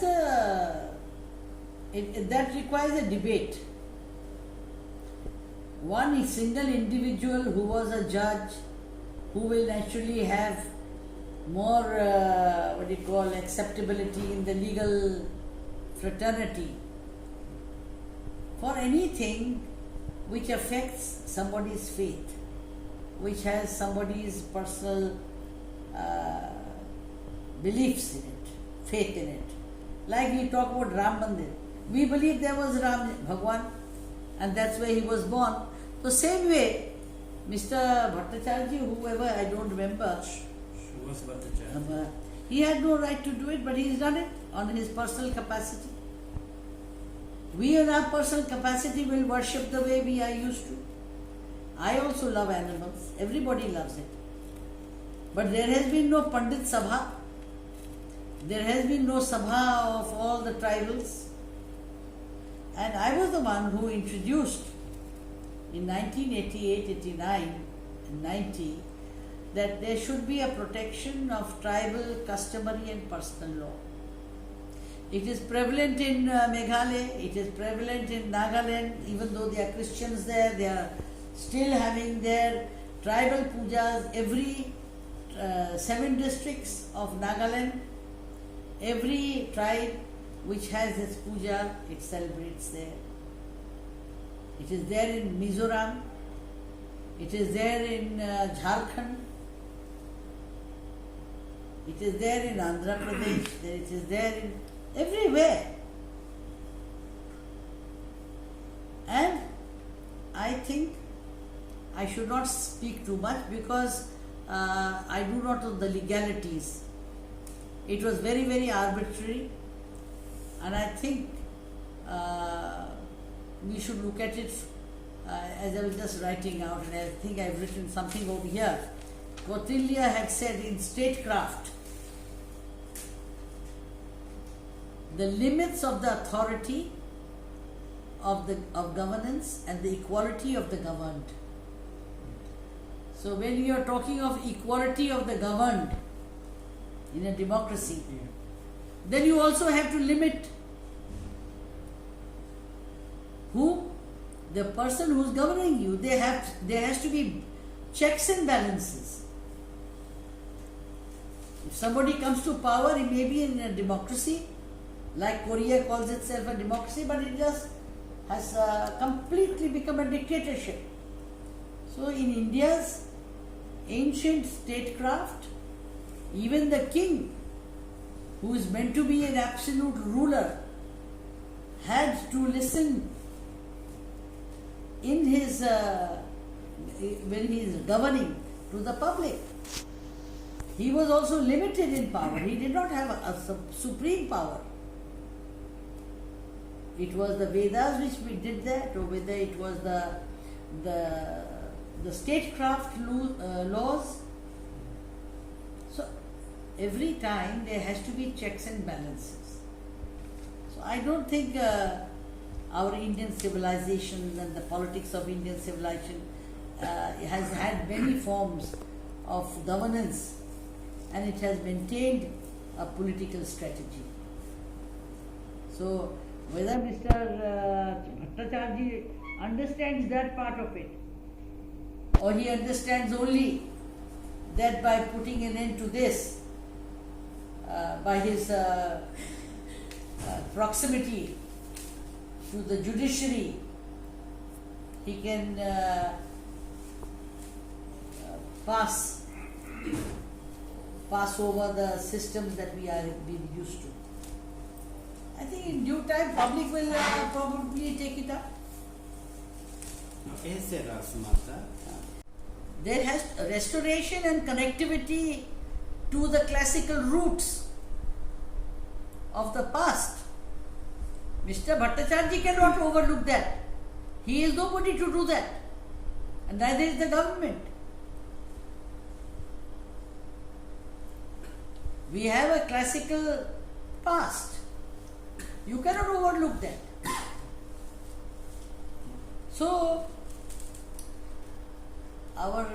that requires a debate. One single individual who was a judge, who will naturally have more acceptability in the legal fraternity for anything which affects somebody's faith, which has somebody's personal beliefs in it, faith in it. Like we talk about Ram Mandir, we believe there was Ram Bhagwan and that's where he was born. So same way, Mr. Bhattacharya, whoever, I don't remember, he had no right to do it, but he's done it on his personal capacity. We in our personal capacity will worship the way we are used to. I also love animals, everybody loves it. But there has been no Pandit Sabha, there has been no Sabha of all the tribals. And I was the one who introduced in 1988, 89 and 90 that there should be a protection of tribal, customary and personal law. It is prevalent in Meghalaya, it is prevalent in Nagaland, even though there are Christians there, they are still having their tribal pujas. Every 7 districts of Nagaland, every tribe which has its puja, it celebrates there. It is there in Mizoram, it is there in Jharkhand, it is there in Andhra Pradesh, it is there in everywhere. And I think I should not speak too much because I do not know the legalities. It was very, very arbitrary, and I think we should look at it as I was just writing out, and I think I've written something over here. Kautilya had said in statecraft, the limits of the authority of governance and the equality of the governed. So when you are talking of equality of the governed in a democracy, then you also have to limit who? The person who is governing you. There has to be checks and balances. If somebody comes to power, it may be in a democracy, like Korea calls itself a democracy, but it just has completely become a dictatorship. So in India's ancient statecraft, even the king, who is meant to be an absolute ruler, had to listen in his when he is governing to the public. He was also limited in power. He did not have a supreme power. It was the Vedas which we did that, or whether it was the statecraft laws. So every time there has to be checks and balances. So I don't think our Indian civilization and the politics of Indian civilization has had many forms of governance, and it has maintained a political strategy. So whether Mr. Bhattacharya understands that part of it, or he understands only that by putting an end to this, by his proximity to the judiciary, he can pass over the systems that we are being used to. I think in due time public will probably take it up. There has restoration and connectivity to the classical roots of the past. Mr. Bhattacharya cannot overlook that. He is nobody to do that, and neither is the government. We have a classical past. You cannot overlook that. So, our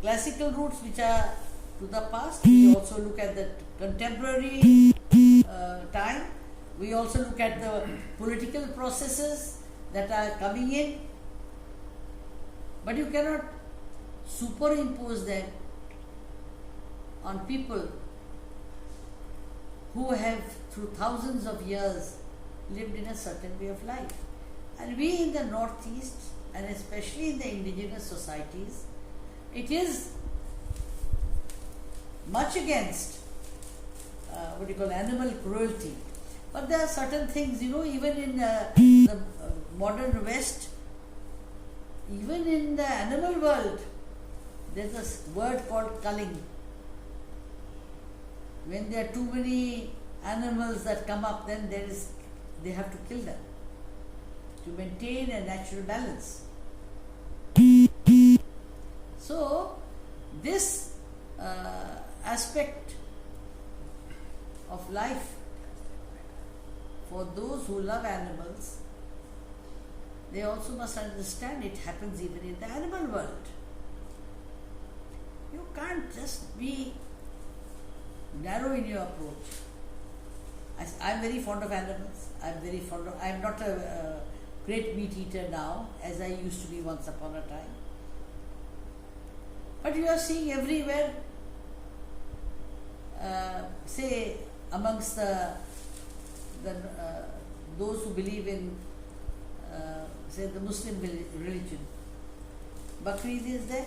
classical roots which are to the past, we also look at the contemporary time We also look at the political processes that are coming in. But you cannot superimpose them on people who have through thousands of years lived in a certain way of life. And we in the Northeast, and especially in the indigenous societies, it is much against animal cruelty. But there are certain things, even in the modern West, even in the animal world, there's a word called culling. When there are too many animals that come up, then they have to kill them to maintain a natural balance. So, this aspect of life, for those who love animals, they also must understand it happens even in the animal world. You can't just be narrow in your approach. I'm very fond of animals. I'm not a great meat eater now, as I used to be once upon a time. But you are seeing everywhere, say amongst those who believe in, say, the Muslim religion, Bakrid is there.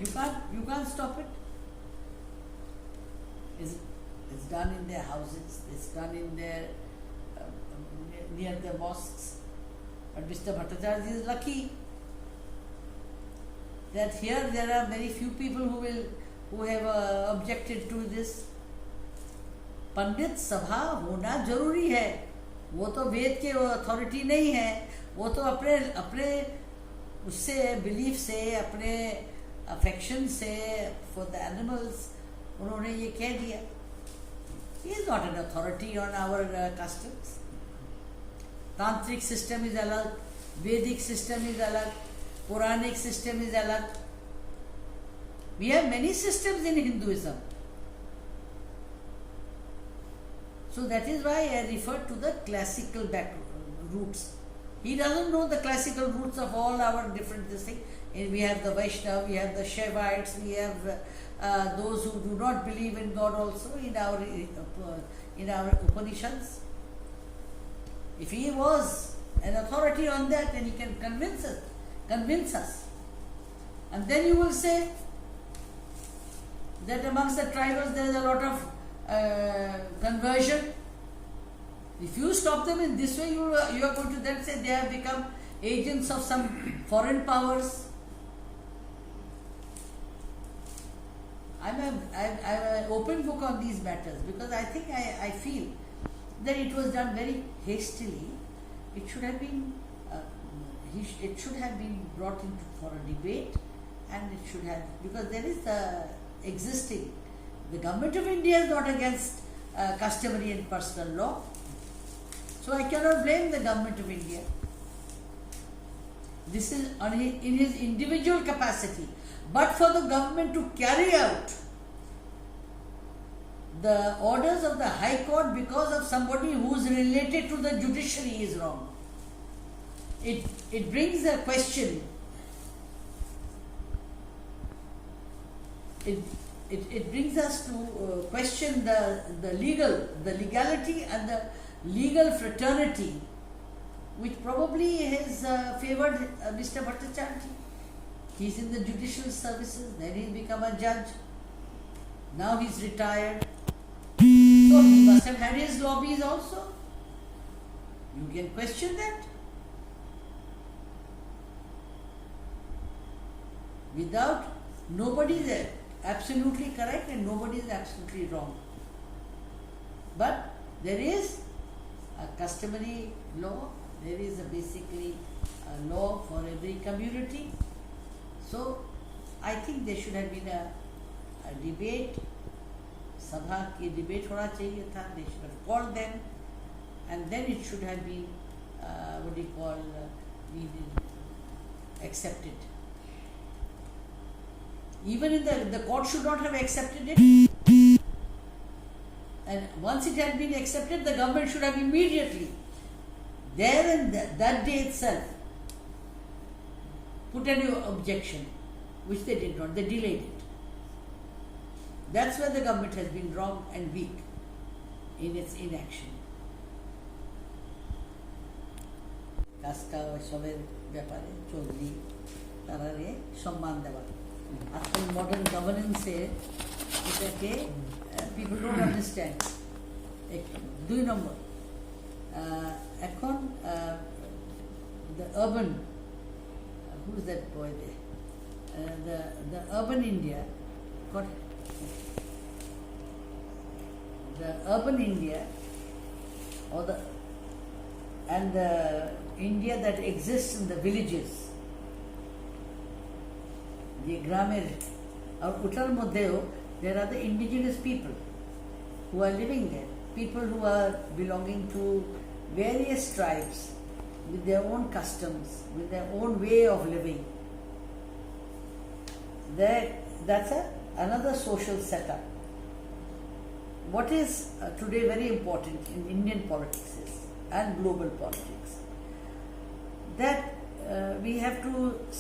You can't stop it. It's done in their houses. It's done in their near the mosques. But Mr. Bhattacharya is lucky that here there are very few people who have objected to this. पंडित सभा होना जरूरी है, वो तो वेद के authority नहीं है, वो तो अपने उससे बिलीफ से, अपने अफेक्शन से फॉर द एनिमल्स उन्होंने ये कह दिया. He is not an authority on our customs. Tantric system is अलग, Vedic system is अलग, Puranic system is अलग. We have many systems in Hinduism. So that is why I refer to the classical roots. He doesn't know the classical roots of all our different things. We have the Vaishnava, we have the Shaivites, we have those who do not believe in God also in our Upanishads. If he was an authority on that, then he can convince us. And then you will say that amongst the tribals there is a lot of conversion. If you stop them in this way, you are going to then say they have become agents of some foreign powers. I'm an open book on these matters because I think I feel that it was done very hastily. It should have been brought into for a debate, and it should have, because there is the existing. The government of India is not against customary and personal law. So I cannot blame the government of India. This is in his individual capacity. But for the government to carry out the orders of the High Court because of somebody who is related to the judiciary is wrong. It brings a question. It brings us to question the legality and the legal fraternity, which probably has favored Mr. Bhattacharya. He is in the judicial services, then he become a judge. Now he is retired. So he must have had his lobbies also. You can question that. Nobody is absolutely correct and nobody is absolutely wrong. But there is a customary law, there is basically a law for every community. So I think there should have been a debate, Sabha ki debate hona chahiye tha, they should have called them, and then it should have been accepted. Even in the court should not have accepted it, And once it had been accepted, the government should have immediately, there and that day itself, put a new objection, which they did not. They delayed it. That's where the government has been wrong and weak in its inaction. কাজটা ওইসবের ব্যাপারে চৌধুরী তারারে সম্মান দেওয়া আজকাল modern গভর্নেন্সে এটাকে people don't understand. দুই নম্বর, এখন the urban, who is that boy there? The urban India, what? The urban India, or the and the India that exists in the villages, the গ্রামের আর ওটার মধ্যেও there are the indigenous people who are living there, people who are belonging to various tribes with their own customs, with their own way of living. That's another social setup. What is today very important in Indian politics is, and global politics, that we have to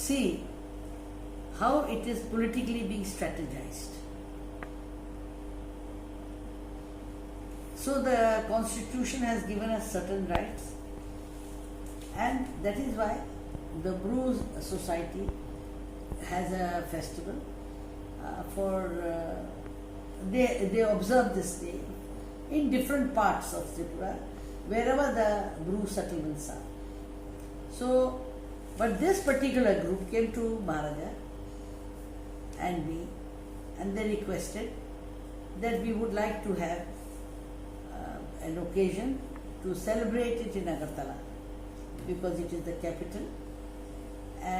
see how it is politically being strategized. So the constitution has given us certain rights, and that is why the Bru society has a festival for they observe this day in different parts of Tripura, wherever the Bru settlements are. So, but this particular group came to Maharaja and me, and they requested that we would like to have an occasion to celebrate it in Agartala, because it is the capital,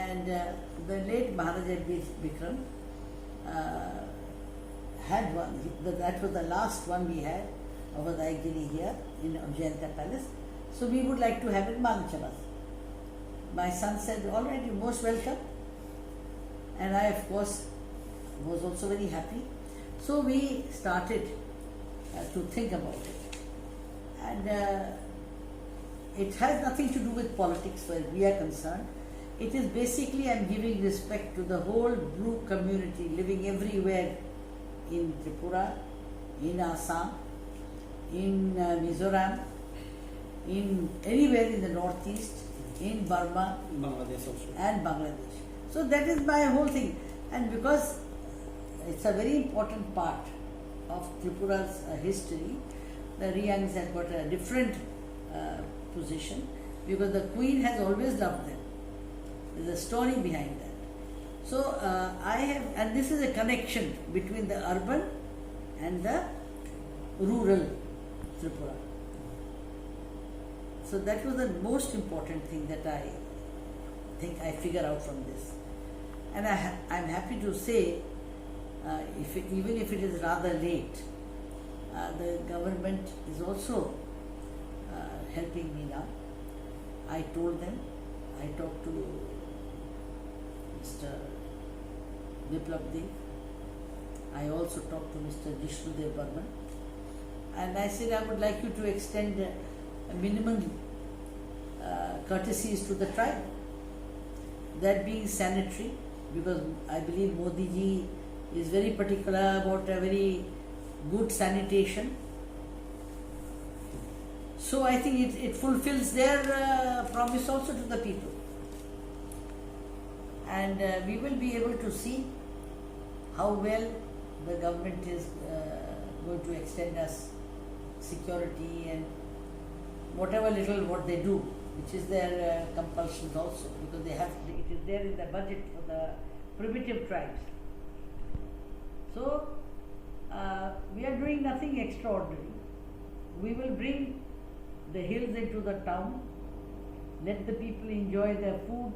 and the late Maharaja Bikram had one. That was the last one we had of Hojagiri here in Jayanta Palace. So we would like to have it in Malanchalas. My son said, all right, you're most welcome. And I, of course, was also very happy. So we started to think about it. And it has nothing to do with politics where we are concerned. It is basically, I'm giving respect to the whole Bru community living everywhere in Tripura, in Assam, in Mizoram, in anywhere in the northeast, in Burma, Bangladesh also, and Bangladesh. So that is my whole thing. And because it's a very important part of Tripura's history, the Riyangs have got a different position, because the Queen has always loved them. There's a story behind that. So I have, and this is a connection between the urban and the rural Tripura. So that was the most important thing that I think I figure out from this. And I'm happy to say, even if it is rather late, the government is also helping me now. I told them, I talked to Mr. Biplab Dev. I also talked to Mr. Jishnudev Burman, and I said I would like you to extend a minimum courtesies to the tribe, that being sanitary, because I believe Modi ji is very particular about a very good sanitation. So I think it fulfills their promise also to the people. And we will be able to see how well the government is going to extend us security and whatever little what they do, which is their compulsions also, because they have, it is there in the budget for the primitive tribes. So we are doing nothing extraordinary. We will bring the hills into the town, let the people enjoy their food,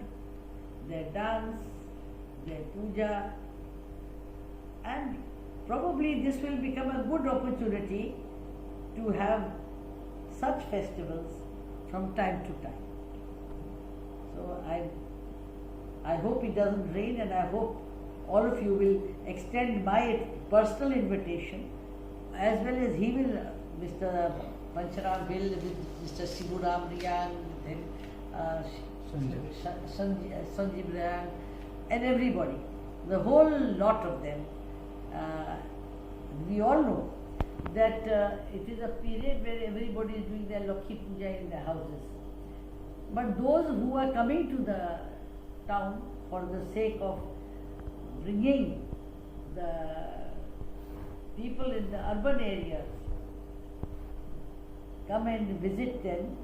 their dance, their puja, and probably this will become a good opportunity to have such festivals from time to time. So I hope it doesn't rain, and I hope all of you will extend my personal invitation, as well as he will Mr. Pancharam Bill with Mr. Siburam Riyang, then Sanjeev Riyang, and everybody, the whole lot of them. We all know that it is a period where everybody is doing their Lakhi Puja in their houses. But those who are coming to the town for the sake of bringing the people in the urban areas, come and visit them,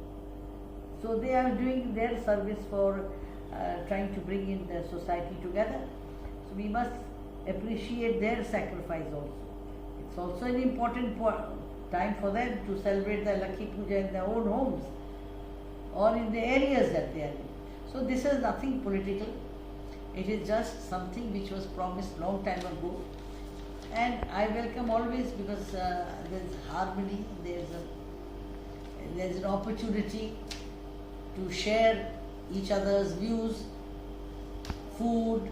so they are doing their service for trying to bring in the society together. So we must appreciate their sacrifice also. It's also an important time for them to celebrate the Lakhi Puja in their own homes or in the areas that they are in. So this is nothing political. It is just something which was promised long time ago, and I welcome always, because there is harmony, there is an opportunity to share each other's views, food,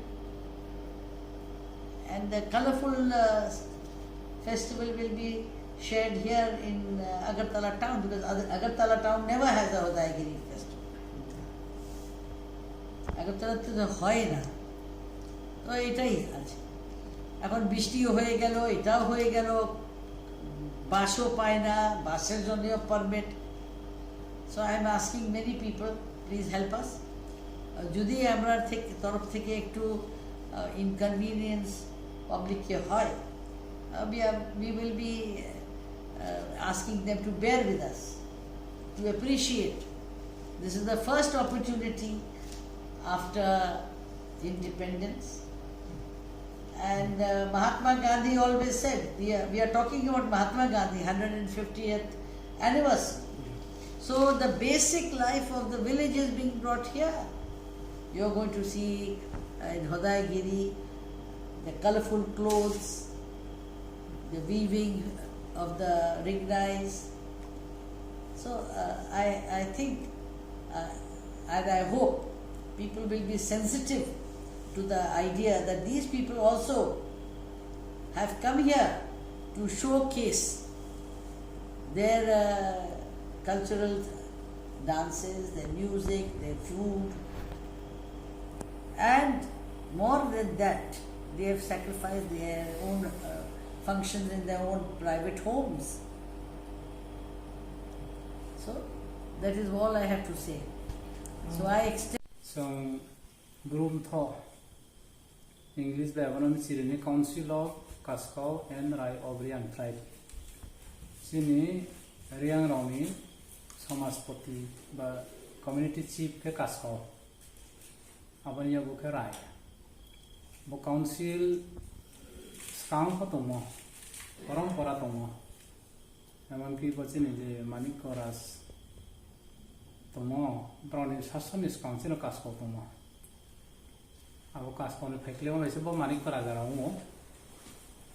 and the colorful festival will be shared here in Agartala town, because Agartala town never has a Hojagiri festival. আগরতলাতে তো হয় না, তো এটাই আছে। এখন বৃষ্টিও হয়ে গেল, এটাও হয়ে গেল, বাসও পায় না, বাসের জন্যও permit. So I am asking many people, please help us. যদি আমরা তরফ থেকে একটু ইনকনভিনিয়েন্স পাবলিককে হয়, we will be asking them to bear with us, to appreciate. This is the first opportunity after independence, and Mahatma Gandhi always said, we are talking about Mahatma Gandhi 150th anniversary. So the basic life of the village is being brought here. You are going to see in Hojagiri the colorful clothes, the weaving of the ring dyes. So I think and I hope people will be sensitive to the idea that these people also have come here to showcase their cultural dances, their music, their food, and more than that, they have sacrificed their own functions in their own private homes. So that is all I have to say. So I extend. So, Groom Tho, English Babylon Sirene Council of Kaskau and Rai Obrian Tribe. Sini Riang Romi, Somaspoti, but Community Chief ke Kaskau. Abanya Buke Rai. Bo Council Skang Hotomo, Korom Poratomo. Emanki Bocini de Manikoras. Tomo, Brownie Sassonis Council of Casco Tomo. Our Casco on the Pecleo is about Manicora Garamo.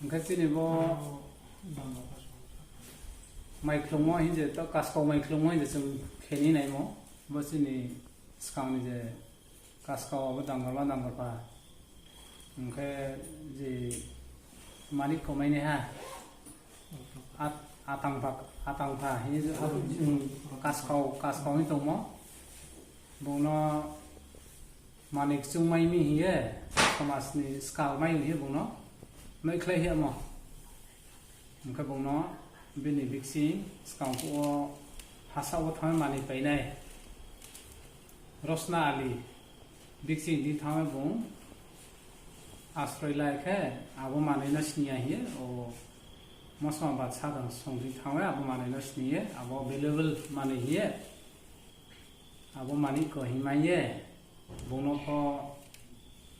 Catinibo Micromo in the Casco Micromo in the Keninemo, Bosini Scown is a Casco of Dangala Dangapa. The Manicomania Atangpa, he's Casco into more. Bono Manik Sumai me here, Thomas Scal Mine here, Bono. Make clay here more. Bono, Binny Bixi, Scamp or Hasawa time money pay nay. Rosna Ali, Bixi did time bone. Astray like her, our money near here, or most of us had some our money near, our available money here. Our money go him my year. Bono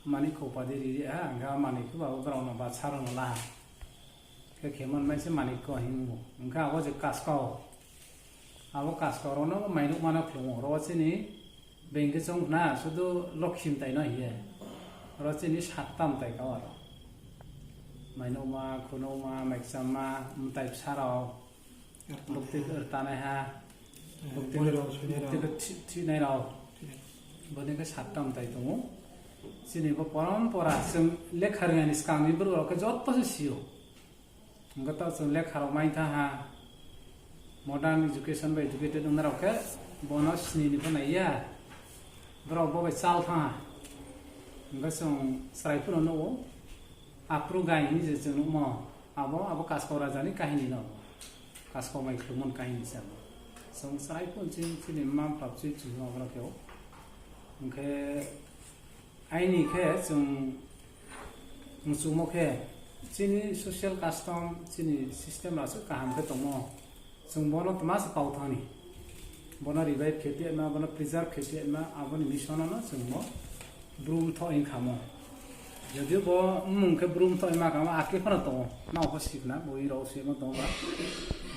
money co paddy, and our money to our brown about Saran La. Came on my money go him. Unca was a casco. Our casco, no, my no one of them, Rossini, being his own now, so do lock him here. Rossini shut them take our Mainoma, Konoma, Maxama, type Sarao, looked at Tanaha, looked at Tinero, but they shut them title. Sinibo Poram for us, some Lekarian is coming, but a job position. Got out some Lekar Maitaha, modern education by educated owner of bonus ni pun ayah berapa baik sal thang enggak song serai pun ono apru gai ni je jeng mo abo kaskau raja ni kahini no kaskau mai khumon kahini sam song serai pun cini mam pap ci ci no bra kyo engke ai ni ke jeng musumo ke cini social custom cini system rasu kaham ke tomo song bono tmas pau thani bono revive kheti ma bono preserve kheti ma aboni mission no song mo brum tho in khamo jadi bo mungke brum tho ma kama ake phana to na ko sikna bo i ro se ma to ba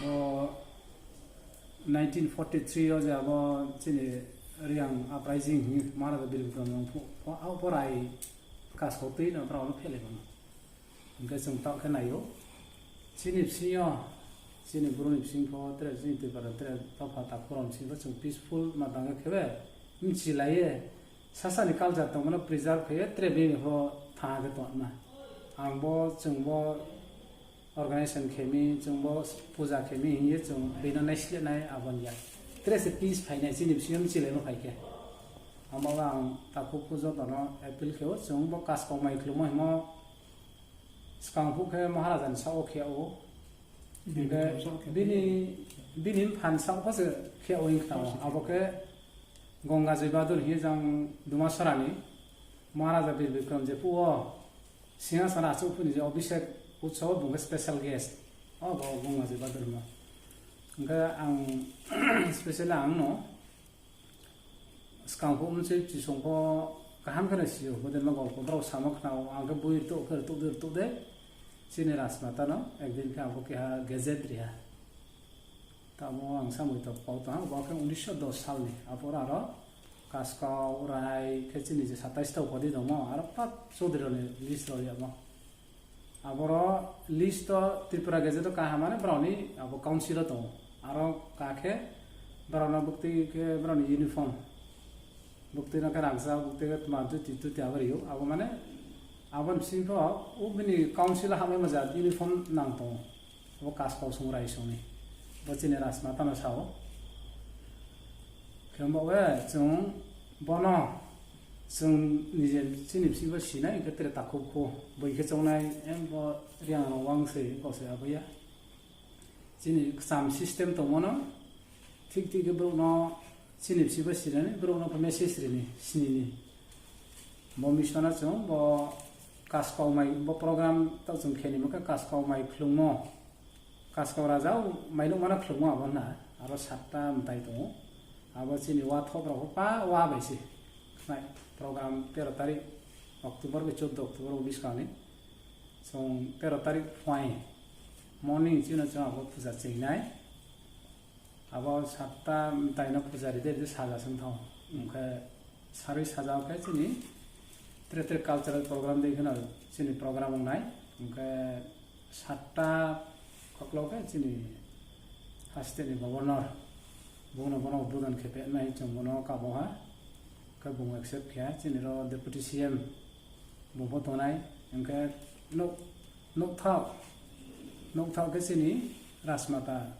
bo 1943 yo ja bo chini riang uprising ni mara da bil ko no po au porai kas ko ti no pra no phele ba ngke song ta kha nayo chini psiyo chini brum sing pho tre chini te para tre ta pha ta koron chi ba chung peaceful ma dang khebe mi chi lai sasani culture tong no preserve khe trebi ho tha ge to na angbo chungbo organization khemi chungbo puja khemi ye chung bina naisle nai abon ya tres peace phainai chini psiam chile no phaike amaba ta khu pujo to no appeal kheo chungbo kas ko mai khlumo mo skang phu khe maharajan sao khe o bini phan sao pha se khe o ing khaw abo ke Ganga ji बहादुर ही जंग दुमासरानी महाराजा वीर विक्रम जे पुओ सिंहासन आचुफुनि जे अभिषेक उत्सव बुंगे special guest Ganga ji बहादुर मा ओंका आं special आं no स्कांखौ मोनसे चिसंखौ गाहाम खोनासियो बदेन मा गल्प ब्राव सामखनाव आंखौ बुइ तो दे सिने राजमाता न एकदिन के आंखौ के गेजेट रिहा tamo ang samui to pau ta ba ke 1910 साल ni apora ro kaskau rai khechini je 27 ta podi domo ar pat sodre ne list ro ya mo aboro list to tripura geje to kaha mane browni abo council to aro kakhe browna bukti ke browni uniform bukti na ka rangsa bukti ke ma tu ti tu tabari yo abo mane abon singko ubini council ha me maja uniform nang to abo kaskau sungrai soni बचिने राजमाता न Sao खेमबो जों बनो जों निजे चिनिपसिबो सिनाय गतरे ताखुखो बैखे चौनाय M ब रियां वांसै गसे आबैया चिनि साम सिस्टेम तो मनो ठीक ठीक ब्रोनो चिनिपसिबो सिनाय ब्रोनो मेसेज रिनि सिनिनि म मिशना जों ब कासकाउ माइ ब प्रोग्राम त जों खेनिमो का कासकाउ माइ खुलुमो kaskau rajau mainu mana khlumo abona aro 7ta mtai to abo chini wa thobra pa wa baisi nai program 13 tarik Oktober ke 14 Oktober 19 kali song 13 tarik phai morning china cha abo puja chingnai abo 7ta mtai na puja ri de saja sung thau mkha sari saja ka chini tre cultural program de khana chini program nai mkha 7ta Kaklau kan sini hasil ni governor, bono bukan KPM ni cuma bono kaboha, kabung accept kaya sini ro deputy CM, bobo tonai, engkau nok thau ke sini rasmata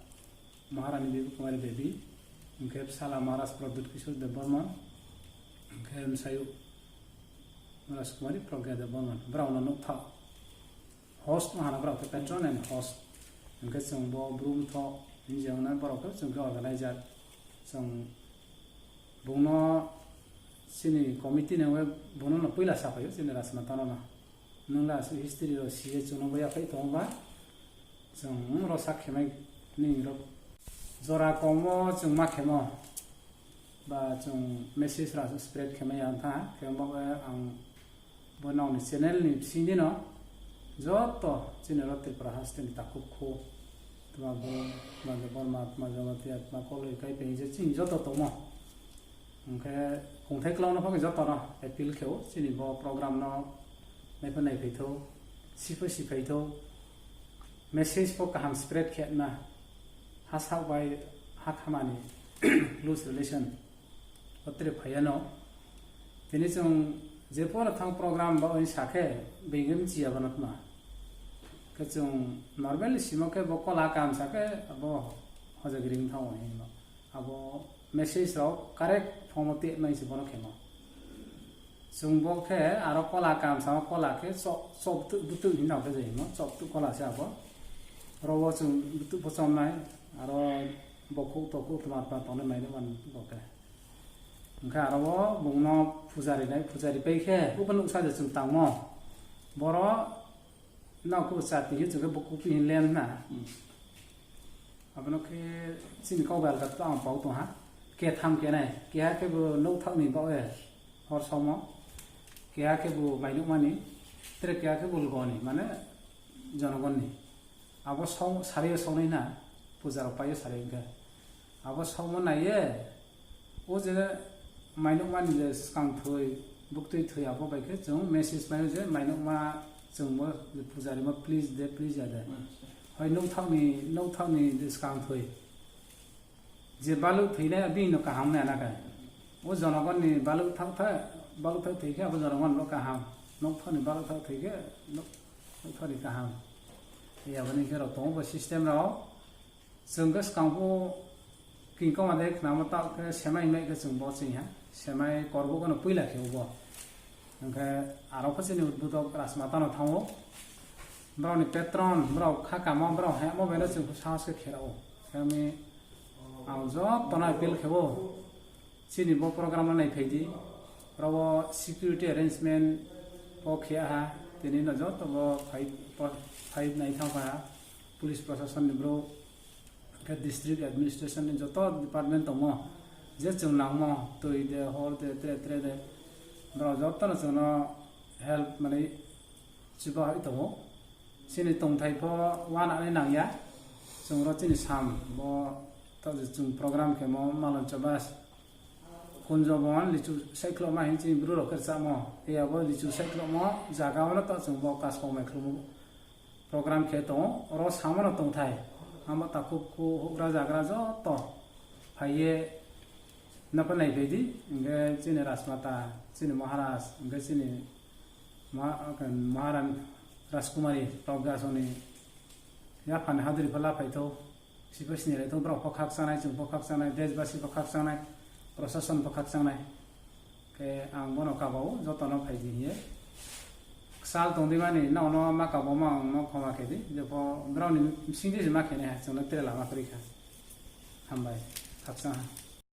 Maharani Devi Kumari Devi, engkau salah Maharaj Pradut Kishore Devarman, engkau sayu Maharaj Kumari Pragya Devarman, berau nok thau, host mahana berau ke patron and host. Engkau sungbo brum tho ni jangan berapa sungko organizer sung bono sini komite ni we bono na pula siapa yo sini rasmata na nungla history ro siye chuno baya kai thongba sung ro sakhemai ni ro zora komo chung ma khemo ba chung message ra spread khemai an tha khemba ang bono ni channel ni sini no joto chini ro tripura haste ni takukho tuma bo mande bormatma jamati atma koloi kai pe je chin joto tomo ngke kongthai klong no phok joto no appeal kheo chini bo program no mai phanai phaitho si phaitho message po kaham spread khet na hasau bai hakhamani loose relation otre phayano tini chung je por thang program ba oi sakhe bengem chia banatma kachung normally simoke bokola kam sake abo Hojagiri thao ni no abo message ro correct form te mai se bono khemo sungbo khe aro kola kam sa kola ke so butu ni na ke je no so tu kola se abo robo sung butu posom nai aro boku toku tma pa tone mai man boke ngka aro bungno pujari pe khe upan uksa je sung tang mo boro na ku sa ti ju ke boku pi len na abno ke sin ko bal ka tang pau to ha ke tham ke nai ke ha ke bu no thak ni ba e hor somo ke ha ke bu mai nu mani tre ke ha ke bul go ni mane janogon ni abo song sari song nei na pujar pa ye sari ga abo song na ye o je mai nu mani je skang thoi buk tui thoi abo bai ke jong message mai je mai nu ma jong mo pujari ma please ya da hoi no thak ni discount thoi je balu thine abi no ka ham na na ka o janogon ni balu thak thei ke abo janogon lo ka ham no thak ni balu thak thei ke no thak ni ka ham ya bani ke ro tong ba system ro jong ga skang bo king ko ma de na ma ta ke semai mai ke jong bo sin ha semai korbo ko no puila ke bo angka aro ko sin udbuto rasmata no thango Browni Petron, Brow Kakamo, Brow Hamo, Venezuela, House Kero. Kami Auzo, Tona Pil Kevo, Sinibo program on a page, Bravo security arrangement, Okia, Tenina Jot, about 5 police procession, Bro, district administration in Joto, department of Mo, Jetsun Namo, to the whole trade, Brow Jotana, help money, Chiba Ito. Sini tong thai pho wan ane nang ya chung ro chini sam bo ta chung program ke mo malon chabas kunjo bon lichu cyclo ma hin chin bru ro kar sa mo e abo lichu cyclo mo jaga wala ta chung bo kas ko me khru program ke to ro samano tong thai ama ta ku ku ra jagra jo to phaiye na pa nai bedi nge chini rasmata chini maharaj nge chini maharan Raskumari, Progasoni, Yapan Hadri Pala Paito, Sipasni, Tobro Pokak Sanai, Pokak Sanai, Desbasi Pokak Sanai, Procession Pokak Sanai, Angono Cabo, Zotono Paidi here. Salt on the money, no Macaboma, no Comakedi, therefore Browning Sindis Makina, so not tell Africa. Hambai, Kapsan.